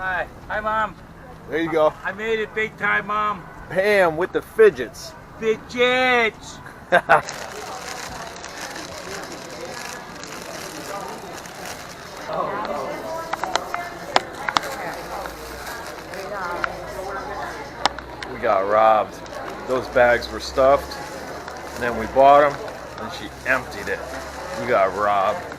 Hi. Hi, Mom. There you go. I made it big time, Mom. Bam, with the fidgets. Fidgets. We got robbed. Those bags were stuffed, and then we bought them, and she emptied it. We got robbed.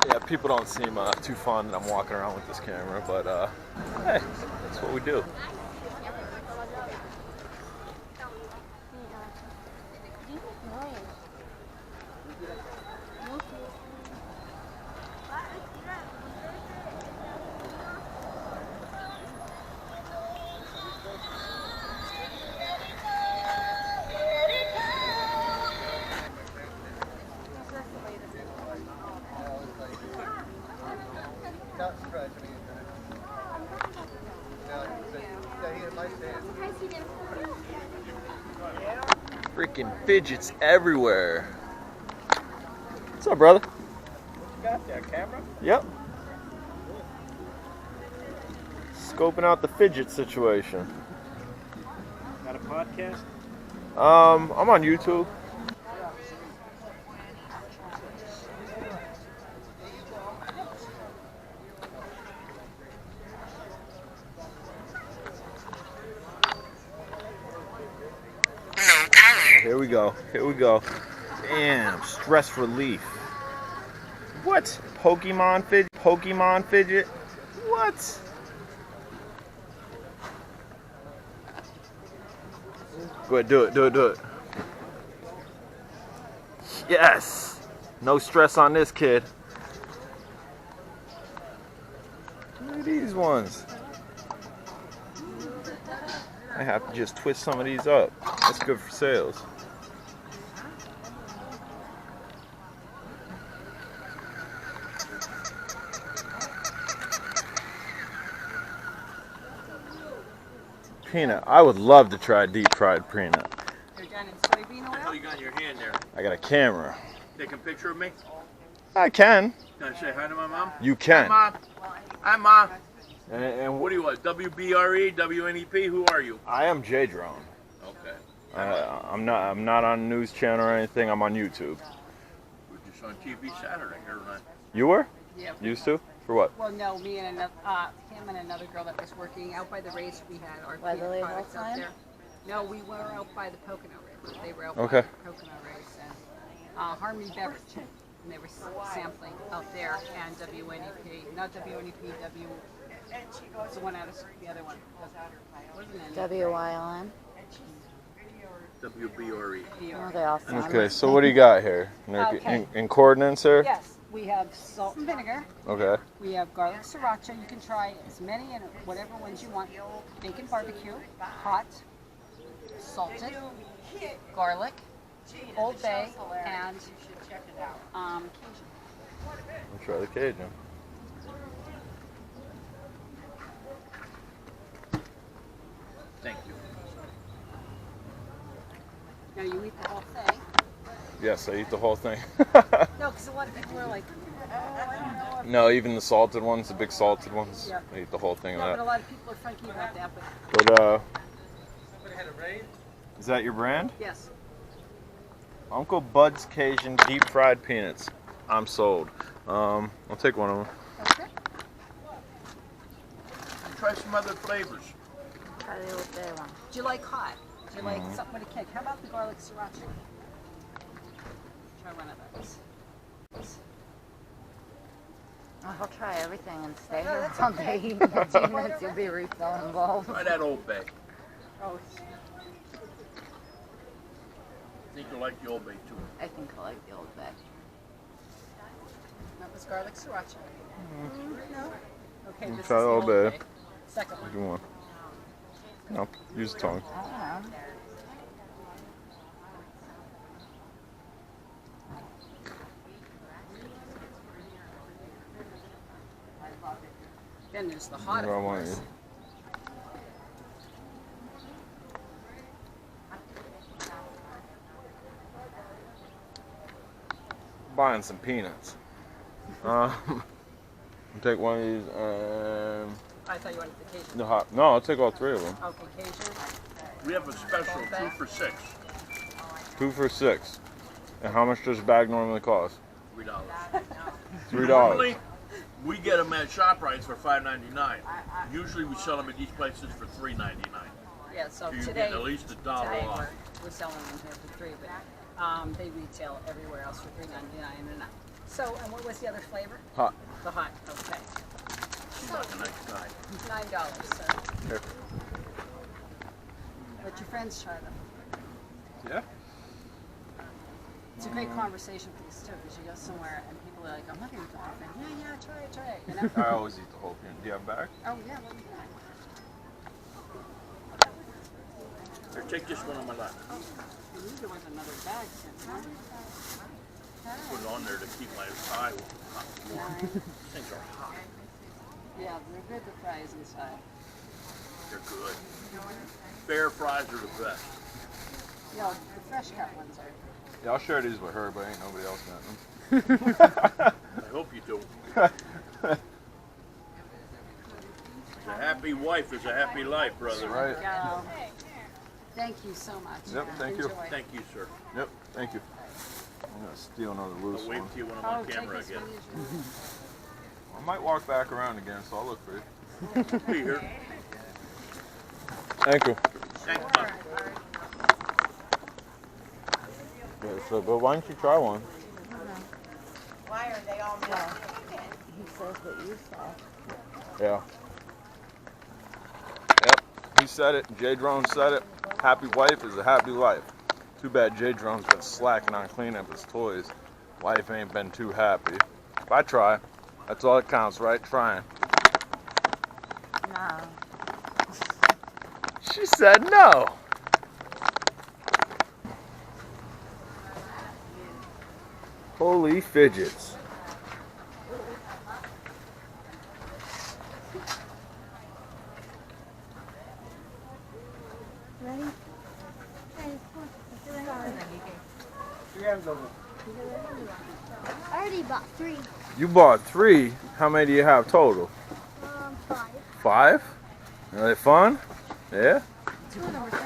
Yeah, people don't seem too fond that I'm walking around with this camera, but hey, that's what we do. Freaking fidgets everywhere. What's up, brother? What you got there, camera? Yep. Scoping out the fidget situation. Got a podcast? I'm on YouTube. Here we go. Here we go. Damn, stress relief. What? Pokemon fidget? Pokemon fidget? What? Go ahead, do it, do it, do it. Yes! No stress on this kid. Look at these ones. I have to just twist some of these up. That's good for sales. Peanut. I would love to try deep fried peanut. You're done in soybean What the hell oil? you got in your hand there? I got a camera. Take a picture of me? I can. Can I say hi to my mom? You Hi, can. Mom. Hi, Mom. And What do you want? WBRE, WNEP? Who are you? I am J Drone. Okay. I'm not on a news channel or anything. I'm on YouTube. We're just on TV Saturday here tonight. You were? Yeah. Used to? For what? Well, no, me and another, him and another girl that was working out by the race. We had our By the peanut label products out sign? there. No, we were out by the Pocono race. They were out Okay. by the Pocono race, and Harmony Beverage, and they were sampling out there. And WNEP, not WNEP, it's the one out of the other one. Wasn't it? WYLN. WBRE. Oh, they all sound Okay, so what do you got here? Okay. In coordinates here? Yes, we have salt and vinegar. Okay. We have garlic sriracha. You can try as many and whatever ones you want. Bacon barbecue, hot, salted, garlic, Old Bay, and Cajun. I'll try the Cajun. Thank you. Now you eat the whole thing. Yes, I eat the whole thing. No, because a lot of people are like, oh, I don't know. No, even the salted ones, the big salted ones, Yeah. I eat the whole thing No, of but a that. lot of people are funky about that. But is that your brand? Yes. Uncle Bud's Cajun deep fried peanuts. I'm sold. I'll take one of them. Okay. Try some other flavors. Try the Old Bay one. Do you like hot? Do you like something with a kick? How about the garlic sriracha? Try one of those. Oh, I'll try everything and stay No, here that's all okay. day eating the peanuts. You'll be refilling bowls. Try that Old Bay. Oh, I think you'll like the Old Bay too. I think I like the Old Bay. that was garlic sriracha. No. Okay, this is Try the the Old Old Bay. Bay. Second one. Do one. No, use the tongue. I don't know. Then there's the hot, of I want course. you. Buying some peanuts. Take one of these. I thought you wanted the Cajun. The hot. No, I'll take all three of them. Okay, Cajun. We have a special Old Bay. 2 for $6. 2 for $6. And how much does a bag normally cost? $3. $3. Normally, we get them at ShopRite for $5.99. Usually, we sell them at these places for $3.99. Yeah, so So you today, get at least $1 off. we're selling them here for $3, but they retail everywhere else for $3.99 and up. So, and what was the other flavor? Hot. The hot, okay. She's like a nice guy. $9, so Here. let your friends try them. Yeah. It's a great conversation piece too, because you go somewhere and people are like, I'm looking at the whole thing. Yeah, try it, you know? I always eat the whole peanut. Do you have a bag? Oh yeah, let me try. Here, take this one on my lap. You need to want another bag, huh? Put it on there to keep my eye hot. Yeah, These things are hot. yeah, they're good, the fries inside. They're good. Fair fries are the best. Yeah, the fresh cut ones are. Yeah, I'll share these with her, but ain't nobody else got them. I hope you do. A happy wife is a happy life, brother. Right. Go. Thank you so much. Yep, thank you. Enjoy. Thank you, sir. Yep, thank you. I'm gonna steal another loose I'll wave one. to you when I'm Oh, on take camera this again. one. I might walk back around again, so I'll look for you. Be here. Thank you. Thanks, bud. Yeah, so, but why don't you try one? Why are they all He says what you saw. Yeah. Yep. He said it. J Drone said it. Happy wife is a happy life. Too bad J Drone's been slacking on cleaning up his toys. Wife ain't been too happy. If I try, that's all that counts, right? Trying. No. She said no. Holy fidgets. Ready? I already bought 3. You bought 3. How many do you have total? 5. 5? Are they fun? Yeah? 2 of them were $10 each.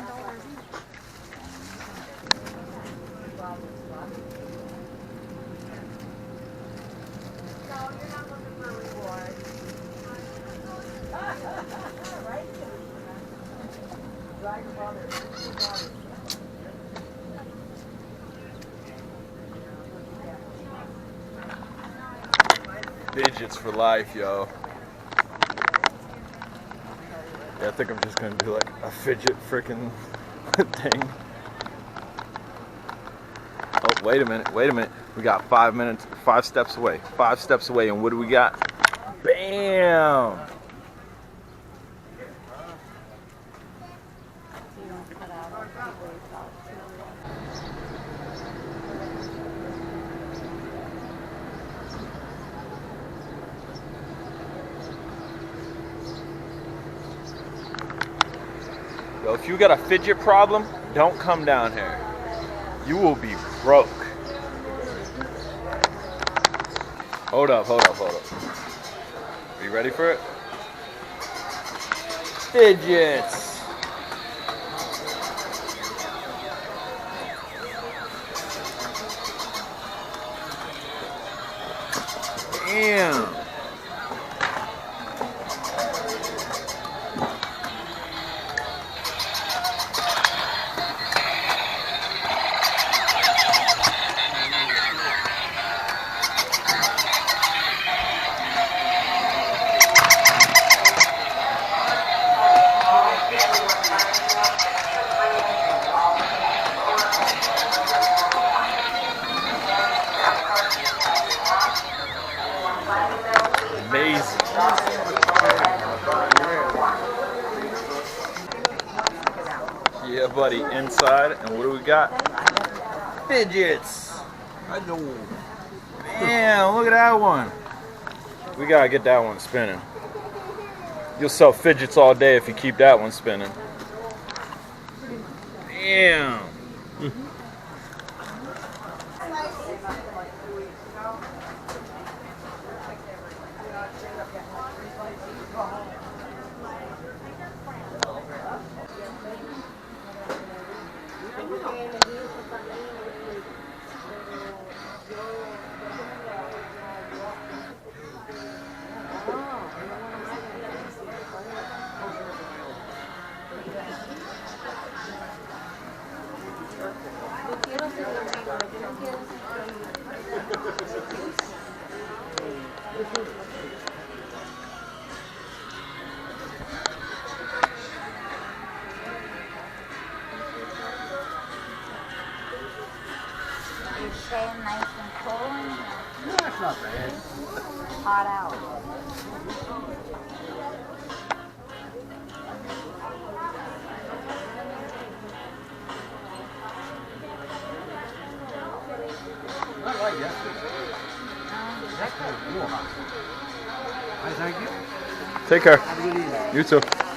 No, you're not looking for a reward. Fidgets for life, yo. Yeah, I think I'm just gonna do like a fidget freaking thing. Oh, wait a minute. We got 5 minutes, 5 steps away. 5 steps away, and what do we got? Bam! You don't cut out on people you talk to. Yo, if you got a fidget problem, don't come down here. You will be broke. Hold up. Are you ready for it? Fidgets. Damn. Amazing. Yeah, buddy, inside, and what do we got? Fidgets. I know. Damn, look at that one. We gotta get that one spinning. You'll sell fidgets all day if you keep that one spinning. Damn. Staying nice and cool in here. Yeah, that's not bad. Hot out. Not like yesterday. Yesterday was real hot. I thank you. Take care. Have a good evening. You too.